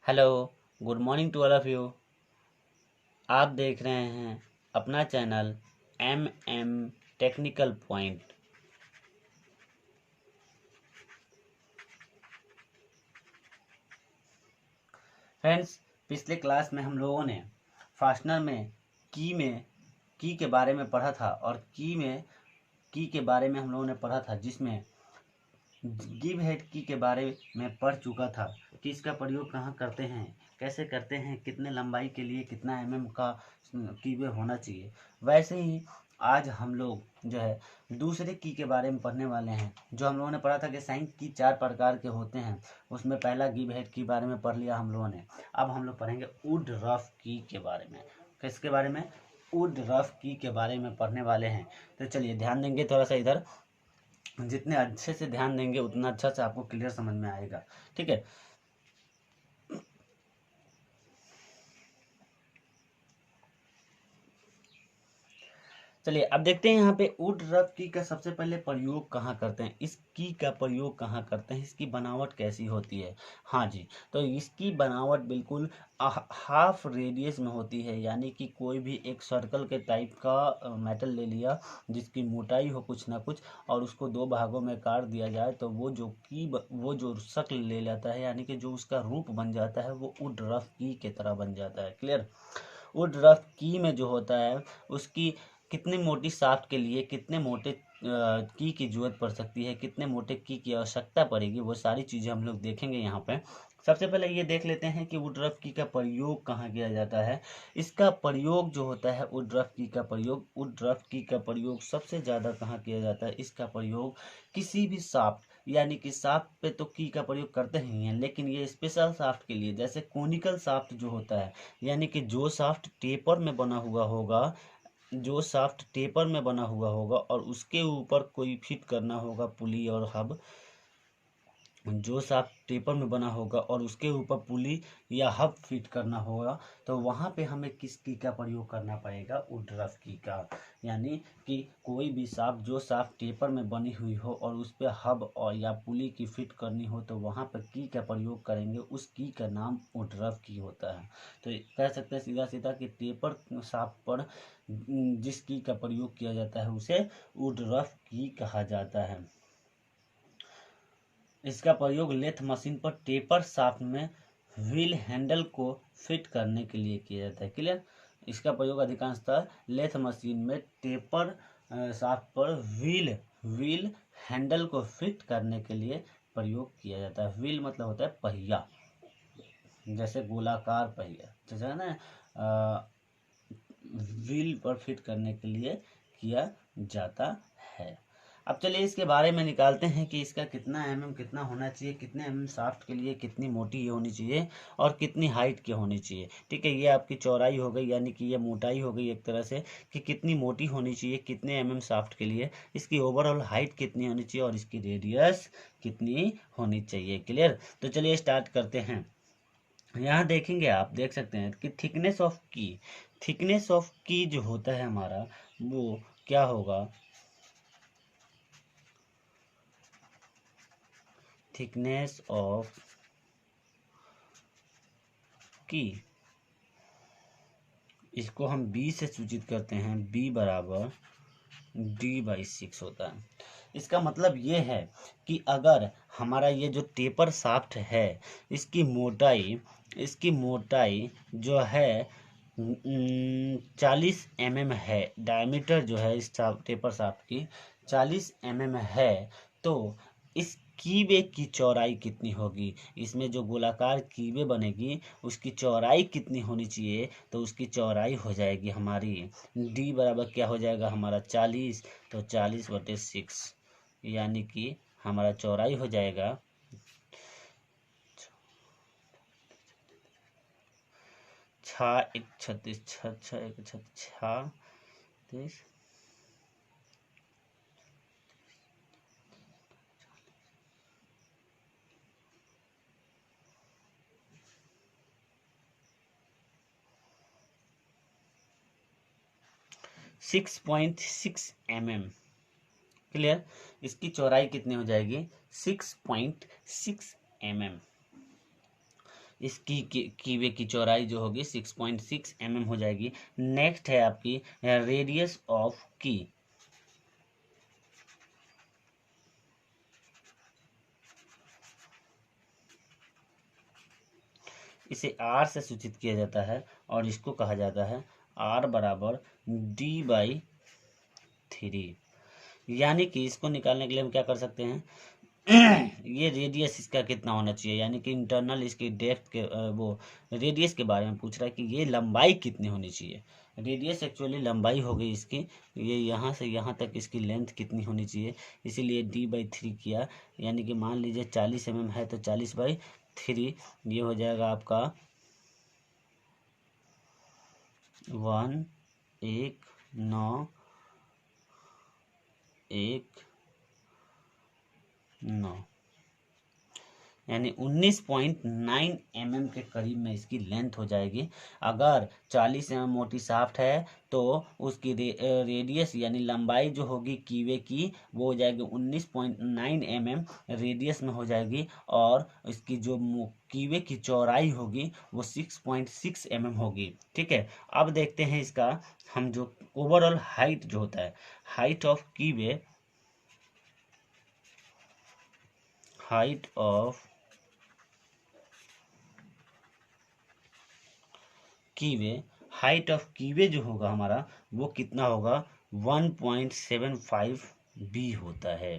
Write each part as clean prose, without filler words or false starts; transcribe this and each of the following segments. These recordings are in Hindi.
Hello, good morning to all of you. आप देख रहे हैं अपना channel M technical point. Friends, पिछले क्लास में हम लोगों ने फास्टनर में की के बारे में पढ़ा था और की के बारे में हम लोगों ने पढ़ा था, जिसमें गिव हेड की के बारे में पढ़ चुका था कि इसका प्रयोग कहाँ करते हैं, कैसे करते हैं, कितने लंबाई के लिए कितना का कीवे होना चाहिए। वैसे ही आज हम लोग जो है दूसरे की के बारे में पढ़ने वाले हैं। जो हम लोगों ने पढ़ा था कि साइन की 4 प्रकार के होते हैं, उसमें पहला गिव हेड की बारे में पढ़ लिया हम लोगों ने। अब हम लोग पढ़ेंगे वुड रफ की के बारे में। किसके बारे में? वुड रफ की के बारे में पढ़ने वाले हैं। तो चलिए ध्यान देंगे थोड़ा सा इधर। जितने अच्छे से ध्यान देंगे उतना अच्छा से आपको क्लियर समझ में आएगा। ठीक है, चलिए अब देखते हैं यहाँ पे वुड रफ की का सबसे पहले प्रयोग कहाँ करते हैं, इस की का प्रयोग कहाँ करते हैं, इसकी बनावट कैसी होती है। हाँ जी, तो इसकी बनावट बिल्कुल हाफ रेडियस में होती है, यानी कि कोई भी एक सर्कल के टाइप का मेटल ले लिया जिसकी मोटाई हो कुछ ना कुछ, और उसको 2 भागों में काट दिया जाए तो वो जो शक्ल ले लेता है, यानी कि जो उसका रूप बन जाता है, वो वुड रफ की के तरह बन जाता है। क्लियर? वुड रफ की में जो होता है उसकी कितनी मोटी शाफ्ट के लिए कितने मोटे की जरूरत पड़ सकती है, कितने मोटे की आवश्यकता पड़ेगी, वो सारी चीज़ें हम लोग देखेंगे यहाँ पे। सबसे पहले ये देख लेते हैं कि वुड रफ की का प्रयोग कहाँ किया जाता है। इसका प्रयोग जो होता है वुड रफ की का प्रयोग सबसे ज़्यादा कहाँ किया जाता है। इसका प्रयोग किसी भी शाफ्ट, यानी कि शाफ्ट पे तो की का प्रयोग करते ही हैं, लेकिन ये स्पेशल शाफ्ट के लिए, जैसे कोनिकल शाफ्ट जो होता है, यानी कि जो शाफ्ट टेपर में बना हुआ होगा, और उसके ऊपर कोई फिट करना होगा पुली और हब। जो शाफ्ट टेपर में बना होगा और उसके ऊपर पुली या हब फिट करना होगा, तो वहाँ पे हमें किस की का प्रयोग करना पड़ेगा? वुड रफ की का। यानी कि कोई भी शाफ्ट, जो शाफ्ट टेपर में बनी हुई हो और उस पर हब और या पुली की फिट करनी हो, तो वहाँ पर की का प्रयोग करेंगे। उस की का नाम वुड रफ की होता है। तो कह सकते हैं सीधा सीधा कि टेपर शाफ्ट पर जिस की का प्रयोग किया जाता है उसे वुड रफ की कहा जाता है। इसका प्रयोग लेथ मशीन पर टेपर शाफ्ट में व्हील हैंडल को फिट करने के लिए किया जाता है। क्लियर? इसका प्रयोग अधिकांशतः लेथ मशीन में टेपर शाफ्ट पर व्हील हैंडल को फिट करने के लिए प्रयोग किया जाता है। व्हील मतलब होता है पहिया, जैसे गोलाकार पहिया, जैसे है ना, व्हील पर फिट करने के लिए किया जाता है। अब चलिए इसके बारे में निकालते हैं कि इसका कितना कितना होना चाहिए, कितने शाफ्ट के लिए कितनी मोटी ये होनी चाहिए और कितनी हाइट की होनी चाहिए। ठीक है, ये आपकी चौड़ाई हो गई, यानी कि ये मोटाई हो गई एक तरह से, कि कितनी मोटी होनी चाहिए कितने शाफ्ट के लिए, इसकी ओवरऑल हाइट कितनी होनी चाहिए और इसकी रेडियस कितनी होनी चाहिए। क्लियर? तो चलिए स्टार्ट करते हैं। यहाँ देखेंगे, आप देख सकते हैं कि थिकनेस ऑफ की जो होता है हमारा, वो क्या होगा? थिकनेस ऑफ की, इसको हम बी से सूचित करते हैं। बी बराबर D/6 होता है। इसका मतलब ये है कि अगर हमारा ये जो टेपर शाफ्ट है, इसकी मोटाई जो है 40 है, डायमीटर जो है इस टेपर शाफ्ट की 40 है, तो इस कीवे की चौड़ाई कितनी होगी? इसमें जो गोलाकार कीवे बनेगी उसकी चौड़ाई कितनी होनी चाहिए? तो उसकी चौड़ाई हो जाएगी हमारी डी बराबर क्या हो जाएगा हमारा 40, तो 40/6, यानी कि हमारा चौड़ाई हो जाएगा 6.6 क्लियर? इसकी चौड़ाई कितनी हो जाएगी? 6.6 mm। इसकी कीवे की चौड़ाई जो होगी 6.6 mm हो जाएगी। नेक्स्ट है आपकी रेडियस ऑफ की। इसे r से सूचित किया जाता है और इसको कहा जाता है r बराबर d/3। यानी कि इसको निकालने के लिए हम क्या कर सकते हैं ये रेडियस इसका कितना होना चाहिए, यानी कि इंटरनल इसकी डेप्थ के वो रेडियस के बारे में पूछ रहा है कि ये लंबाई कितनी होनी चाहिए। रेडियस एक्चुअली लंबाई हो गई इसकी, ये यहाँ से यहाँ तक इसकी लेंथ कितनी होनी चाहिए, इसीलिए d/3 किया। यानी कि मान लीजिए 40 mm है तो 40/3 ये हो जाएगा आपका 119 यानी 19.9 mm के करीब में इसकी लेंथ हो जाएगी। अगर 40 mm मोटी शाफ्ट है तो उसकी रेडियस यानी लंबाई जो होगी कीवे की वो हो जाएगी 19.9 mm रेडियस में हो जाएगी, और इसकी जो कीवे की चौड़ाई होगी वो 6.6 mm होगी। ठीक है, अब देखते हैं इसका हम जो ओवरऑल हाइट जो होता है, height of keyway, height of keyway, height of keyway जो होगा हमारा वो कितना होगा 1.75 बी होता है।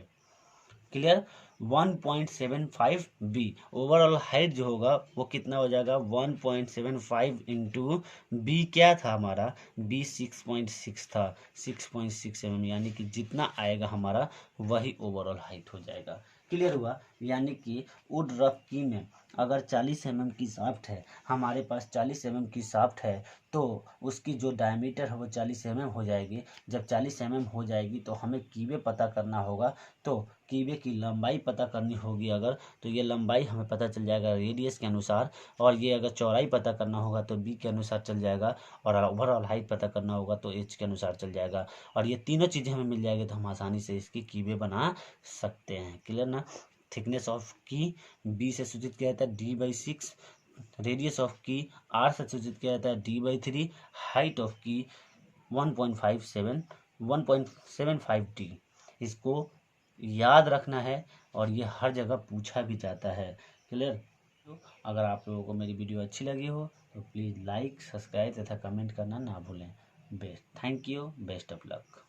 Clear, 1.75 B. ओवरऑल हाइट जो होगा वो कितना हो जाएगा 1.75 इंटू बी क्या था हमारा, बी 6.6 था, 6.6 mm, यानी कि जितना आएगा हमारा वही ओवरऑल हाइट हो जाएगा। क्लियर हुआ, यानी कि वुड रफ की में अगर 40 mm की शाफ्ट है, हमारे पास 40 mm की शाफ्ट है तो उसकी जो डायमीटर है वो 40 mm हो जाएगी। जब 40 mm हो जाएगी तो हमें कीवे पता करना होगा, तो कीवे की लंबाई पता करनी होगी अगर, तो ये लंबाई हमें पता चल जाएगा रेडियस के अनुसार, और ये अगर चौड़ाई पता करना होगा तो बी के अनुसार चल जाएगा, और ओवरऑल हाइट पता करना होगा तो एच के अनुसार चल जाएगा। और ये तीनों चीज़ें हमें मिल जाएगी तो हम आसानी से इसकी कीवे बना सकते हैं। क्लियर ना। थिकनेस ऑफ की बी से सूचित किया जाता है d/6, रेडियस ऑफ की r से सूचित किया जाता है d/3, हाइट ऑफ की 1.75 d। इसको याद रखना है और ये हर जगह पूछा भी जाता है। क्लियर। अगर आप लोगों को मेरी वीडियो अच्छी लगी हो तो प्लीज़ लाइक, सब्सक्राइब तथा कमेंट करना ना भूलें। Best, thank you, best of luck.